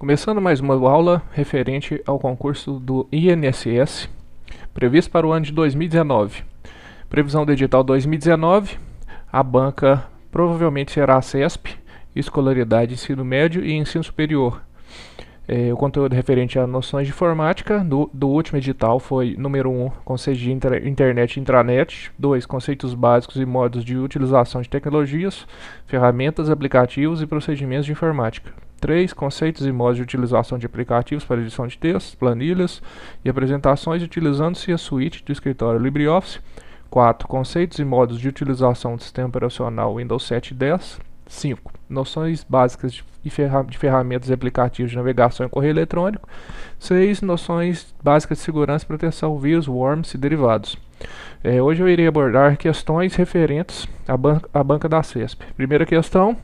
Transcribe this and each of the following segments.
Começando mais uma aula referente ao concurso do INSS, previsto para o ano de 2019. Previsão do edital 2019, a banca provavelmente será a CESP, Escolaridade, Ensino Médio e Ensino Superior. O conteúdo referente a noções de informática do último edital foi número 1, conceitos de internet e intranet, 2, conceitos básicos e modos de utilização de tecnologias, ferramentas, aplicativos e procedimentos de informática. 3, conceitos e modos de utilização de aplicativos para edição de textos, planilhas e apresentações utilizando-se a suíte do escritório LibreOffice. 4, conceitos e modos de utilização do sistema operacional Windows 7 e 10. 5. Noções básicas de ferramentas e aplicativos de navegação e correio eletrônico. 6. Noções básicas de segurança e proteção, vírus, worms e derivados. Hoje eu irei abordar questões referentes à banca da CESP. Primeira questão: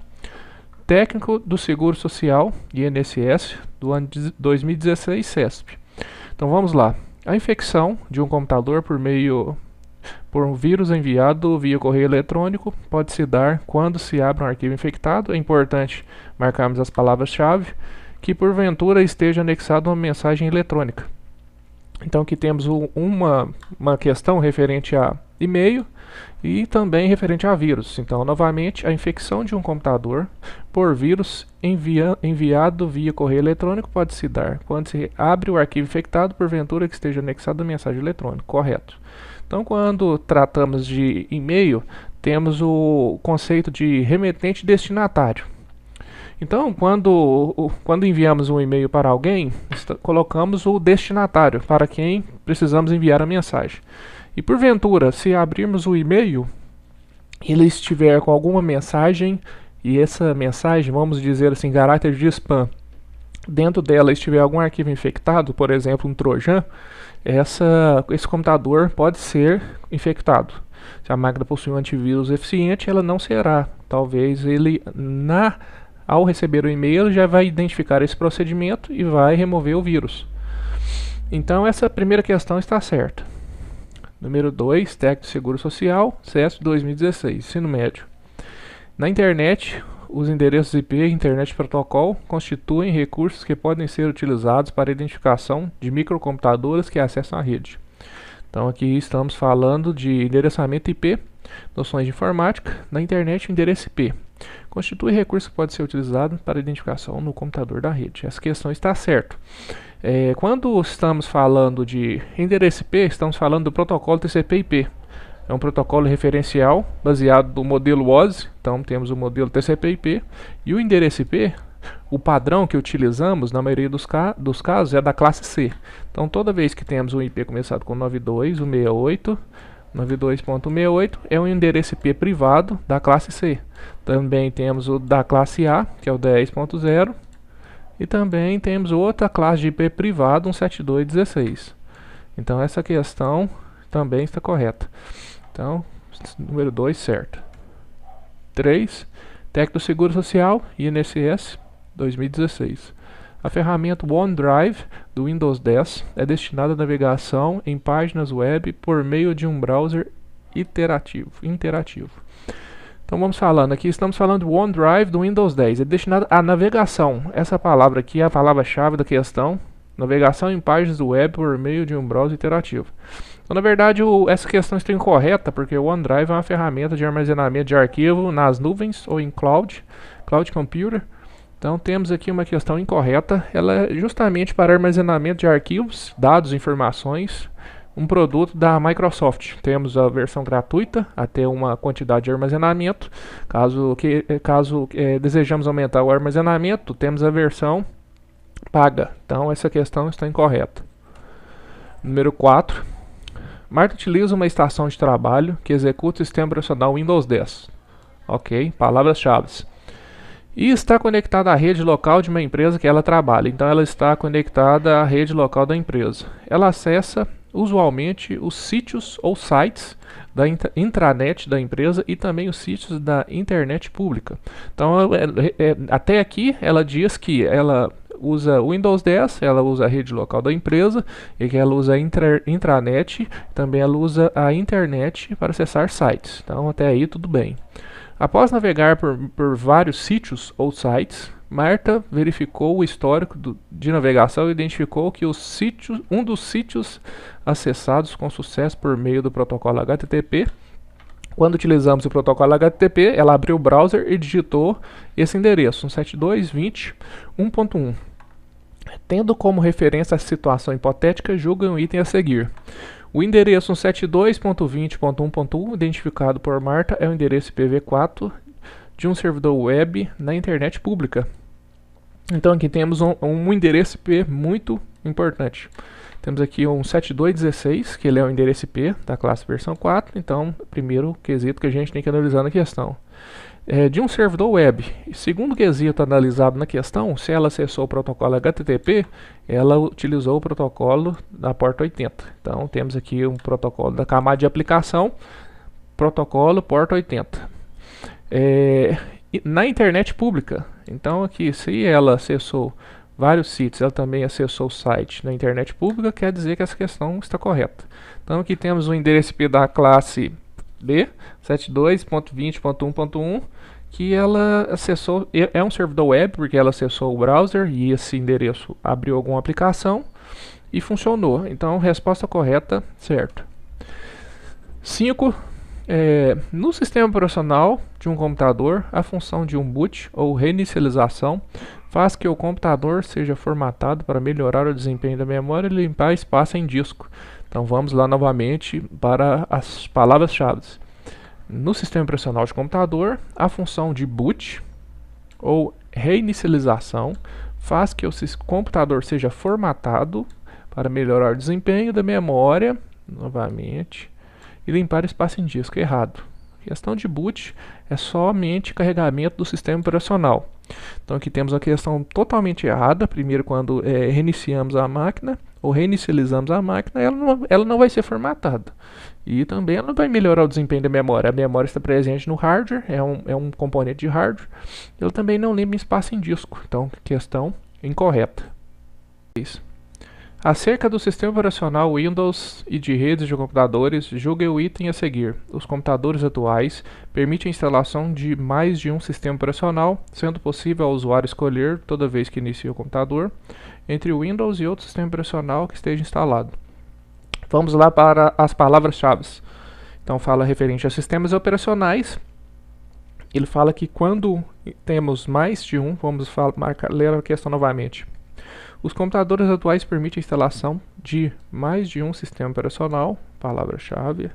técnico do Seguro Social, INSS, do ano 2016, CESP. Então vamos lá. A infecção de um computador por um vírus enviado via correio eletrônico pode se dar quando se abre um arquivo infectado. É importante marcarmos as palavras-chave que porventura esteja anexado uma mensagem eletrônica. Então aqui temos uma questão referente a e-mail e também referente a vírus. Então, novamente, a infecção de um computador por vírus enviado via correio eletrônico pode se dar quando se abre o arquivo infectado, porventura que esteja anexado a mensagem eletrônica. Correto. Então, quando tratamos de e-mail, temos o conceito de remetente destinatário. Então, quando enviamos um e-mail para alguém, colocamos o destinatário, para quem precisamos enviar a mensagem. E porventura, se abrirmos o e-mail, ele estiver com alguma mensagem, e essa mensagem, vamos dizer assim, caráter de spam, dentro dela estiver algum arquivo infectado, por exemplo, um trojan, esse computador pode ser infectado. Se a máquina possui um antivírus eficiente, ela não será. Talvez ele, ao receber o e-mail, já vai identificar esse procedimento e vai remover o vírus. Então, essa primeira questão está certa. Número 2, técnico de seguro social, CESP 2016, ensino médio. Na internet, os endereços IP e Internet Protocol constituem recursos que podem ser utilizados para a identificação de microcomputadores que acessam a rede. Então aqui estamos falando de endereçamento IP, noções de informática. Na internet, o endereço IP constitui recurso que pode ser utilizado para a identificação no computador da rede. Essa questão está certa. Quando estamos falando de endereço IP, estamos falando do protocolo TCP/IP. É um protocolo referencial baseado no modelo OSI. Então temos o modelo TCP/IP e o endereço IP, o padrão que utilizamos na maioria dos casos é da classe C. Então toda vez que temos um IP começado com 92.168 é um endereço IP privado da classe C. Também temos o da classe A, que é o 10.0, e também temos outra classe de IP privado, 172.16. Então essa questão também está correta. Então, número 2, certo. 3, técnico do Seguro Social, INSS, 2016. A ferramenta OneDrive do Windows 10 é destinada à navegação em páginas web por meio de um browser interativo. Então vamos falando aqui, estamos falando do OneDrive do Windows 10. É destinado à navegação. Essa palavra aqui é a palavra-chave da questão. Navegação em páginas web por meio de um browser interativo. Então, na verdade, essa questão está incorreta, porque o OneDrive é uma ferramenta de armazenamento de arquivo nas nuvens ou em cloud computer. Então, temos aqui uma questão incorreta. Ela é justamente para armazenamento de arquivos, dados, informações, um produto da Microsoft. Temos a versão gratuita até uma quantidade de armazenamento. Caso desejamos aumentar o armazenamento, temos a versão paga. Então essa questão está incorreta. Número 4. Marta utiliza uma estação de trabalho que executa o sistema operacional Windows 10. Ok, palavras-chave. E está conectada à rede local de uma empresa que ela trabalha. Então ela está conectada à rede local da empresa. Ela acessa usualmente os sítios ou sites da intranet da empresa e também os sítios da internet pública. Então até aqui ela diz que ela usa o Windows 10, ela usa a rede local da empresa e que ela usa a intranet, também ela usa a internet para acessar sites. Então até aí tudo bem. Após navegar por vários sítios ou sites, Marta verificou o histórico de navegação e identificou que um dos sítios acessados com sucesso por meio do protocolo HTTP. Quando utilizamos o protocolo HTTP, ela abriu o browser e digitou esse endereço, 172.20.1.1. Tendo como referência a situação hipotética, julgue um item a seguir. O endereço 172.20.1.1, identificado por Marta, é o endereço IPv4 de um servidor web na internet pública. Então aqui temos um endereço IP muito importante. Temos aqui um 7216, que ele é o endereço IP da classe versão 4. Então, primeiro quesito que a gente tem que analisar na questão. De um servidor web. Segundo quesito analisado na questão, se ela acessou o protocolo HTTP, ela utilizou o protocolo da porta 80. Então, temos aqui um protocolo da camada de aplicação, protocolo porta 80. Na internet pública, então aqui, se ela acessou vários sítios, ela também acessou o site na internet pública, quer dizer que essa questão está correta. Então aqui temos o endereço IP da classe B, 72.20.1.1, que ela acessou, é um servidor web, porque ela acessou o browser e esse endereço abriu alguma aplicação e funcionou. Então, resposta correta, certo. 5. No sistema operacional de um computador, a função de um boot ou reinicialização faz que o computador seja formatado para melhorar o desempenho da memória e limpar espaço em disco. Então vamos lá novamente para as palavras-chave. No sistema operacional de computador, a função de boot ou reinicialização faz que o computador seja formatado para melhorar o desempenho da memória, novamente, e limpar espaço em disco. Errado. A questão de boot é somente carregamento do sistema operacional. Então aqui temos uma questão totalmente errada. Primeiro, quando reiniciamos a máquina ou reinicializamos a máquina, ela não vai ser formatada. E também ela não vai melhorar o desempenho da memória. A memória está presente no hardware, é um componente de hardware. Ele também não limpa espaço em disco. Então, questão incorreta. Isso. Acerca do sistema operacional Windows e de redes de computadores, julgue o item a seguir. Os computadores atuais permitem a instalação de mais de um sistema operacional, sendo possível ao usuário escolher, toda vez que inicia o computador, entre o Windows e outro sistema operacional que esteja instalado. Vamos lá para as palavras-chave. Então fala referente a sistemas operacionais. Ele fala que quando temos mais de um, vamos ler a questão novamente. Os computadores atuais permitem a instalação de mais de um sistema operacional, palavra-chave,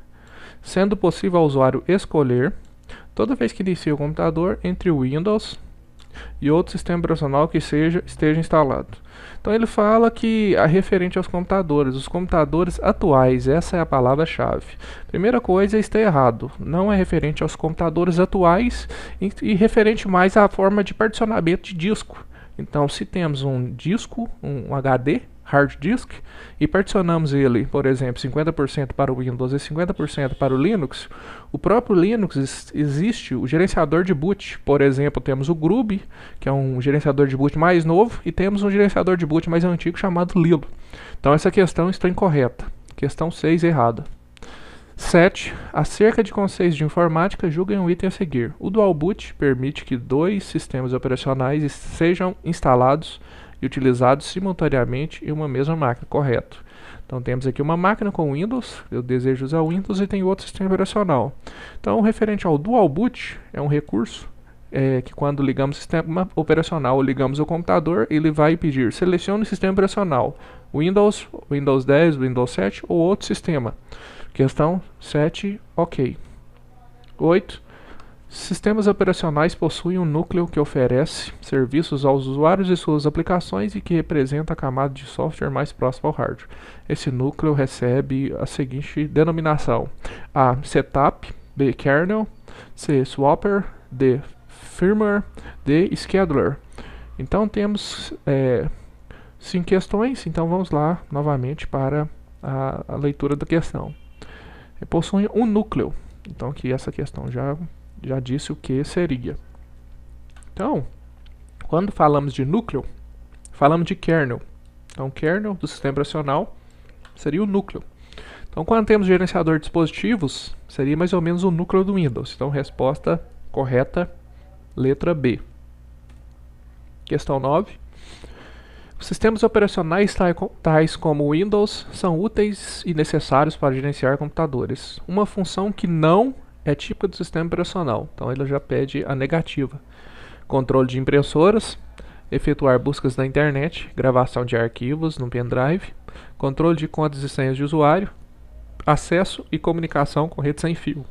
sendo possível ao usuário escolher, toda vez que inicia o computador, entre o Windows e outro sistema operacional que esteja instalado. Então ele fala que é referente aos computadores, os computadores atuais, essa é a palavra-chave. Primeira coisa, está errado, não é referente aos computadores atuais e referente mais à forma de particionamento de disco. Então, se temos um disco, um HD, hard disk, e particionamos ele, por exemplo, 50% para o Windows e 50% para o Linux, o próprio Linux existe o gerenciador de boot. Por exemplo, temos o Grub, que é um gerenciador de boot mais novo, e temos um gerenciador de boot mais antigo chamado Lilo. Então, essa questão está incorreta. Questão 6, errada. 7. Acerca de conceitos de informática, julguem o item a seguir. O Dual Boot permite que dois sistemas operacionais sejam instalados e utilizados simultaneamente em uma mesma máquina. Correto. Então temos aqui uma máquina com Windows, eu desejo usar Windows e tem outro sistema operacional. Então, referente ao Dual Boot, é um recurso que quando ligamos o sistema operacional ou ligamos o computador, ele vai pedir, selecione o sistema operacional, Windows, Windows 10, Windows 7 ou outro sistema. Questão 7, ok. 8. Sistemas operacionais possuem um núcleo que oferece serviços aos usuários e suas aplicações e que representa a camada de software mais próxima ao hardware. Esse núcleo recebe a seguinte denominação: A. Setup, B. Kernel, C. Swapper, D. Firmware, D. Scheduler. Então temos 5 questões, então vamos lá novamente para a leitura da questão. Possuem um núcleo. Então aqui essa questão já disse o que seria. Então, quando falamos de núcleo, falamos de kernel. Então, kernel do sistema operacional seria o núcleo. Então, quando temos gerenciador de dispositivos, seria mais ou menos o núcleo do Windows. Então, resposta correta, letra B. Questão 9. Os sistemas operacionais tais como o Windows são úteis e necessários para gerenciar computadores. Uma função que não é típica do sistema operacional, então ele já pede a negativa. Controle de impressoras, efetuar buscas na internet, gravação de arquivos no pendrive, controle de contas e senhas de usuário, acesso e comunicação com rede sem fio.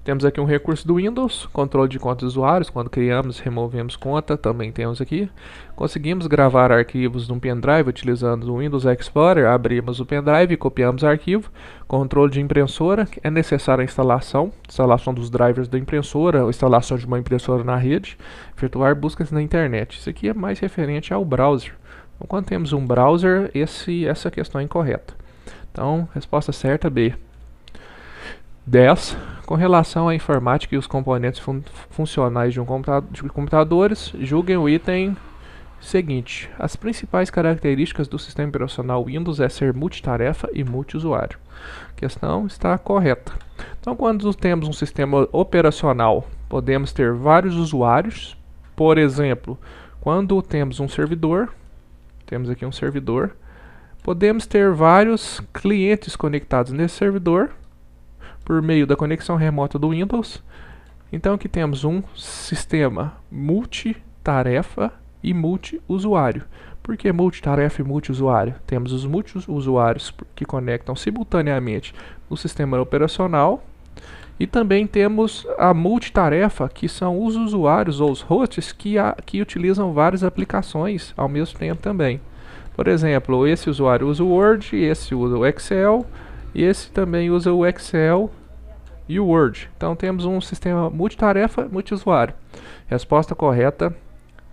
Temos aqui um recurso do Windows, controle de contas de usuários, quando criamos e removemos conta, também temos aqui. Conseguimos gravar arquivos num pendrive utilizando o Windows Explorer, abrimos o pendrive e copiamos o arquivo. Controle de impressora, é necessária a instalação dos drivers da impressora, a instalação de uma impressora na rede, efetuar buscas na internet. Isso aqui é mais referente ao browser. Então, quando temos um browser, essa questão é incorreta. Então, resposta certa B. 10. Com relação à informática e os componentes funcionais de computadores, julguem o item seguinte. As principais características do sistema operacional Windows é ser multitarefa e multiusuário. A questão está correta. Então, quando temos um sistema operacional, podemos ter vários usuários. Por exemplo, quando temos um servidor, temos aqui um servidor, podemos ter vários clientes conectados nesse servidor por meio da conexão remota do Windows. Então aqui temos um sistema multitarefa e multiusuário. Por que multitarefa e multiusuário? Temos os multiusuários que conectam simultaneamente no sistema operacional e também temos a multitarefa, que são os usuários ou os hosts que utilizam várias aplicações ao mesmo tempo também. Por exemplo, esse usuário usa o Word, esse usa o Excel, e esse também usa o Excel e o Word. Então temos um sistema multitarefa, multiusuário. Resposta correta,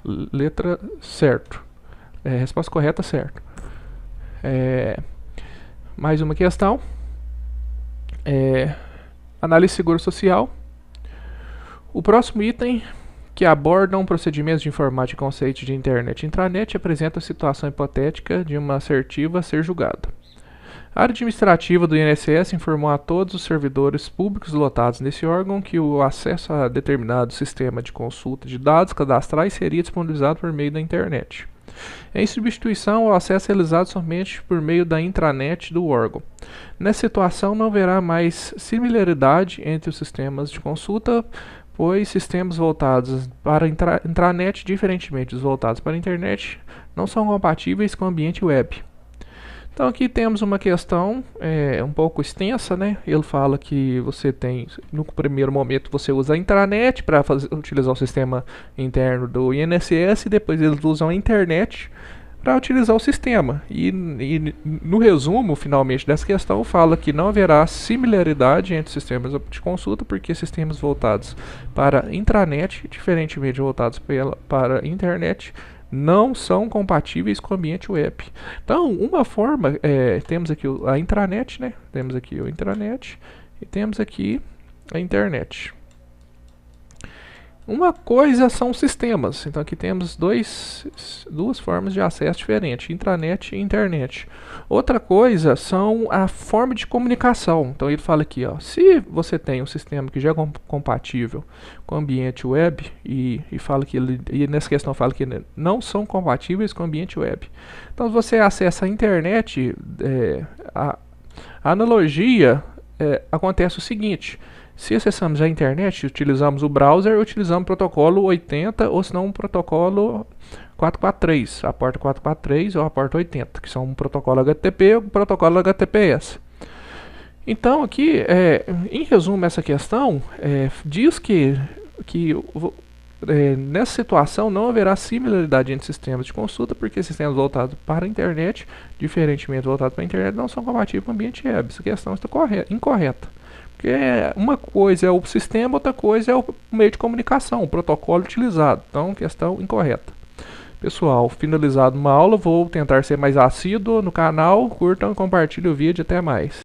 letra certo. Resposta correta, certo. Mais uma questão. Análise seguro social. O próximo item, que abordam procedimentos de informática e conceitos de internet e intranet, apresenta a situação hipotética de uma assertiva a ser julgada. A área administrativa do INSS informou a todos os servidores públicos lotados nesse órgão que o acesso a determinado sistema de consulta de dados cadastrais seria disponibilizado por meio da internet. Em substituição, o acesso é realizado somente por meio da intranet do órgão. Nessa situação, não haverá mais similaridade entre os sistemas de consulta, pois sistemas voltados para intranet, diferentemente dos voltados para a internet, não são compatíveis com o ambiente web. Então aqui temos uma questão um pouco extensa, né? Ele fala que você tem, no primeiro momento você usa a intranet para utilizar o sistema interno do INSS e depois eles usam a internet para utilizar o sistema. E no resumo, finalmente, dessa questão, fala que não haverá similaridade entre sistemas de consulta, porque sistemas voltados para intranet, diferentemente voltados para a internet, não são compatíveis com o ambiente web. Então, uma forma, temos aqui a intranet, né? Temos aqui o intranet e temos aqui a internet. Uma coisa são sistemas. Então aqui temos duas formas de acesso diferentes, intranet e internet. Outra coisa são a forma de comunicação. Então ele fala aqui, ó, se você tem um sistema que já é compatível com o ambiente web e fala que e nessa questão fala que não são compatíveis com o ambiente web. Então se você acessa a internet, a analogia acontece o seguinte: se acessamos a internet, utilizamos o browser, utilizamos o protocolo 80 ou se não um protocolo 443, a porta 443 ou a porta 80, que são um protocolo HTTP ou um protocolo HTTPS. Então aqui, em resumo, essa questão diz que nessa situação não haverá similaridade entre sistemas de consulta, porque sistemas voltados para a internet, diferentemente voltados para a internet, não são compatíveis com o ambiente web. Essa questão está incorreta. Porque uma coisa é o sistema, outra coisa é o meio de comunicação, o protocolo utilizado. Então, questão incorreta. Pessoal, finalizado uma aula, vou tentar ser mais assíduo no canal. Curtam e compartilhem o vídeo. Até mais.